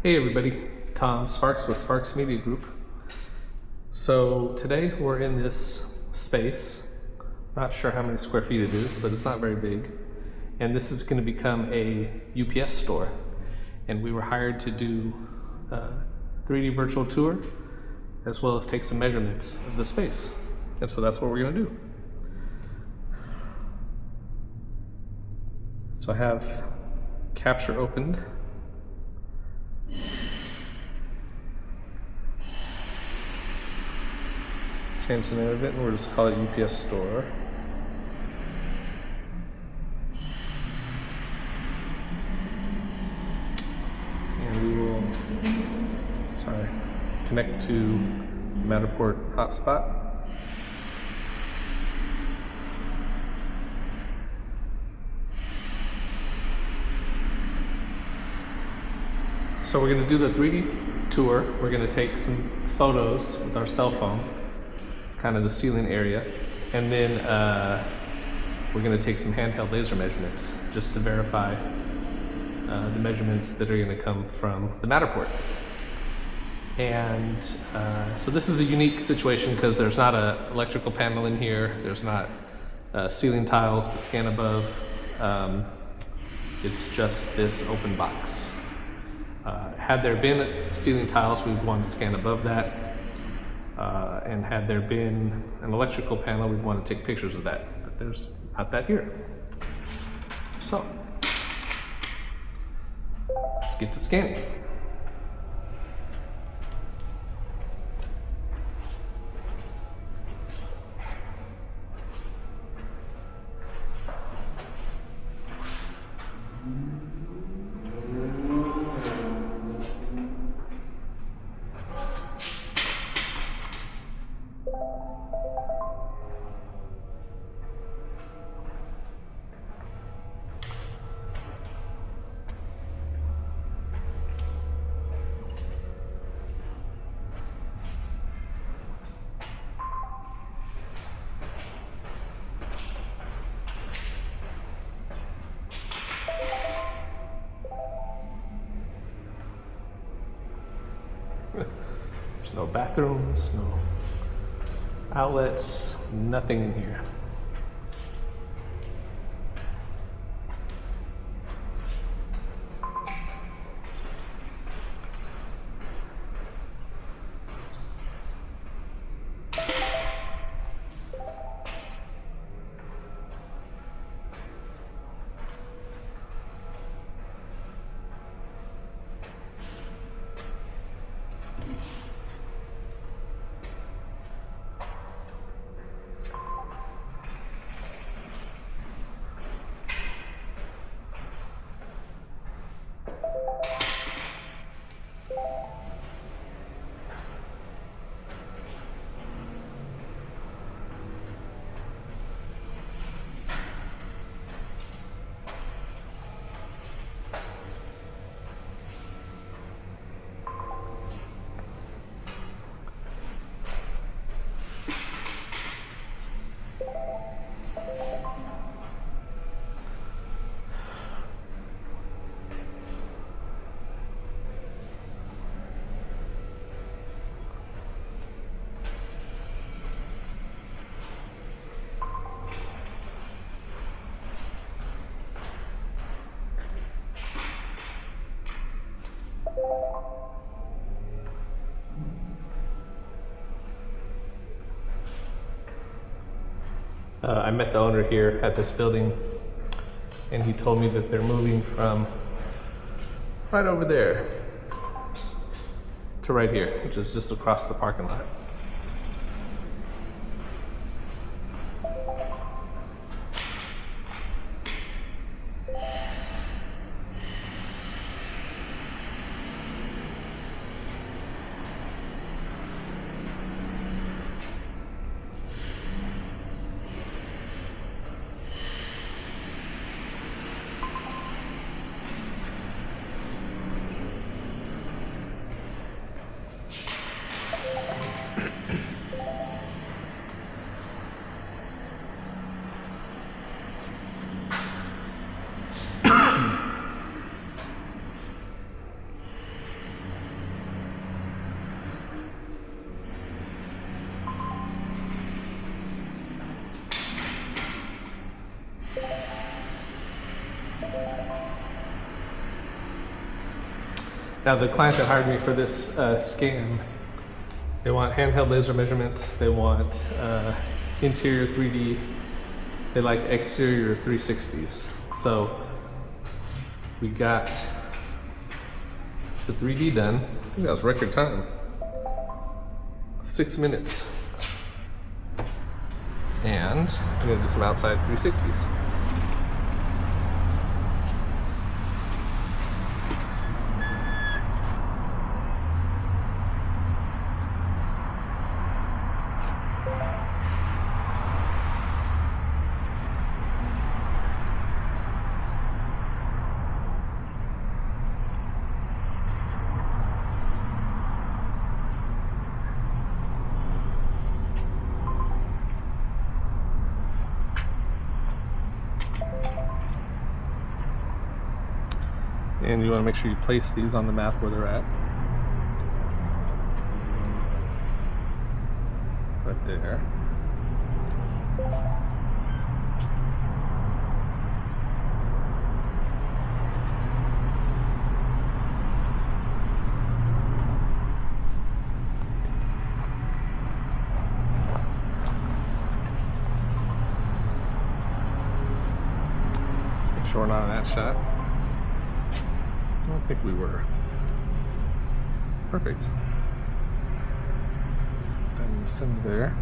Hey everybody, Tom Sparks with Sparks Media Group. So today we're in this space, not sure how many square feet it is, but it's not very big. And this is going to become a UPS store. And we were hired to do a 3D virtual tour, as well as take some measurements of the space. And so that's what we're going to do. So I have Capture opened. Change the name of it, and we'll just call it UPS Store. And we will, connect to Matterport hotspot. So we're going to do the 3D tour. We're going to take some photos with our cell phone, kind of the ceiling area, and then we're going to take some handheld laser measurements just to verify the measurements that are going to come from the Matterport. And so this is a unique situation because there's not an electrical panel in here, there's not ceiling tiles to scan above, it's just this open box. Had there been ceiling tiles, we would want to scan above that. And had there been an electrical panel, we'd want to take pictures of that. But there's not that here. So, let's get to scanning. There's no bathrooms, no outlets, nothing in here. I met the owner here at this building, and he told me that they're moving from right over there to right here, which is just across the parking lot. Now the client that hired me for this scan, they want handheld laser measurements, they want interior 3D, they like exterior 360s. So we got the 3D done. I think that was record time. 6 minutes. And we're gonna do some outside 360s. And you want to make sure you place these on the map where they're at. Right there. Make sure we're not in that shot. I don't think we were. Perfect. Then send there.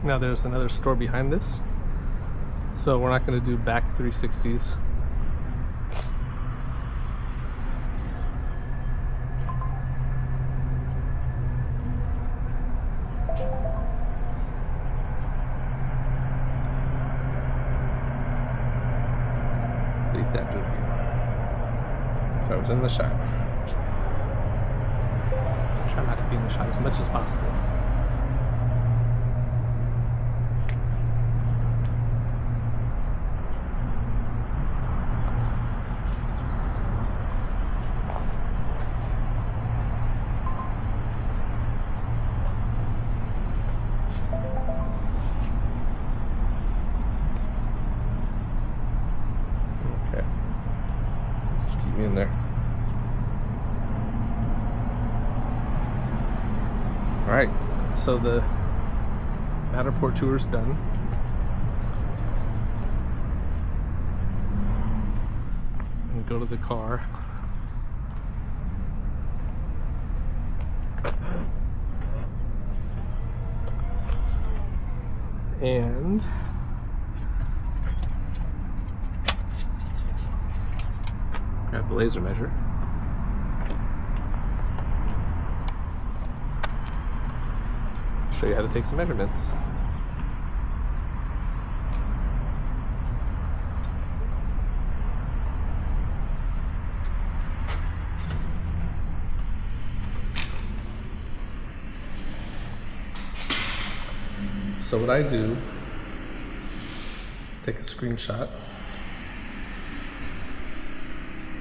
Now there's another store behind this, so we're not going to do back 360s. That movie. If I was in the shot. Try not to be in the shot as much as possible. In there. All right, so the Matterport tour is done. And go to the car. And grab the laser measure. Show you how to take some measurements. So what I do is take a screenshot.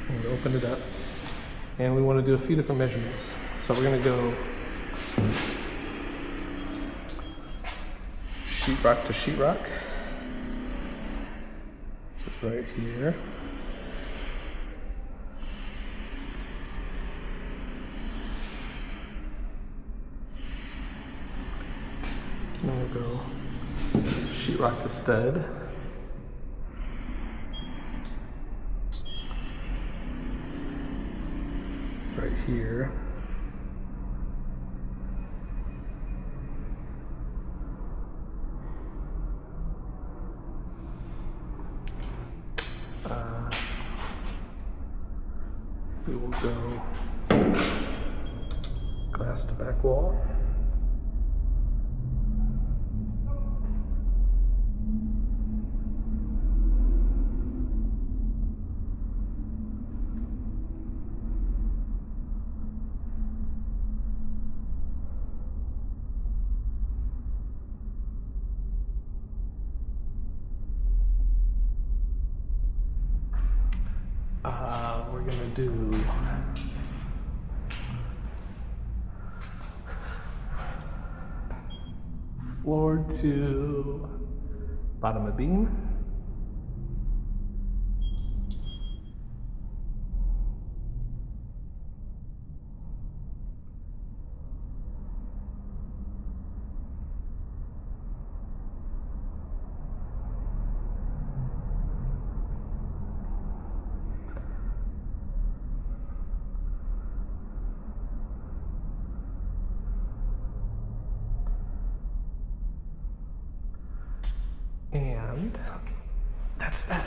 I'm going to open it up, and we want to do a few different measurements. So we're going to go sheetrock to sheetrock, right here. And we'll go sheetrock to stud. Right here. We will go glass to back wall. We're gonna do floor to bottom of beam. And that's that.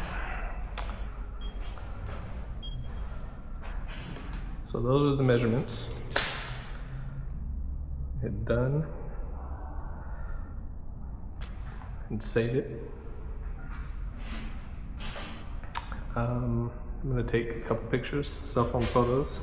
So those are the measurements. Hit done and save it. I'm gonna take a couple pictures, cell phone photos.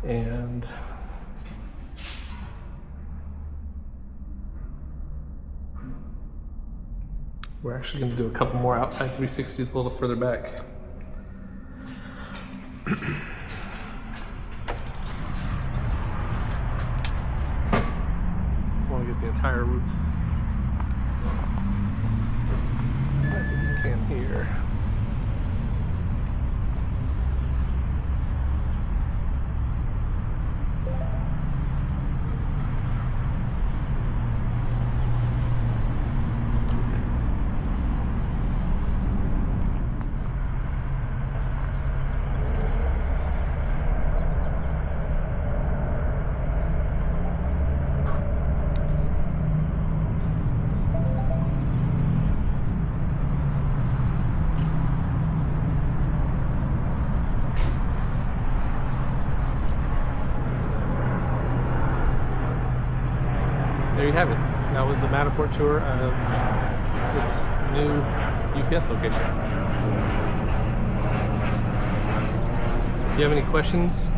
And we're actually going to do a couple more outside 360s a little further back. I want to get the entire roof. I think you can here. There you have it. That was the Matterport tour of this new UPS location. If you have any questions,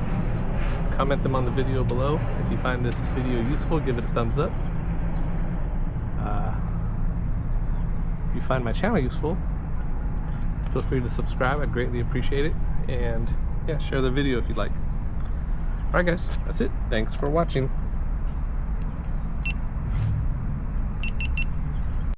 comment them on the video below. If you find this video useful, give it a thumbs up. If you find my channel useful, feel free to subscribe. I'd greatly appreciate it. And yeah, share the video if you'd like. Alright guys, that's it. Thanks for watching.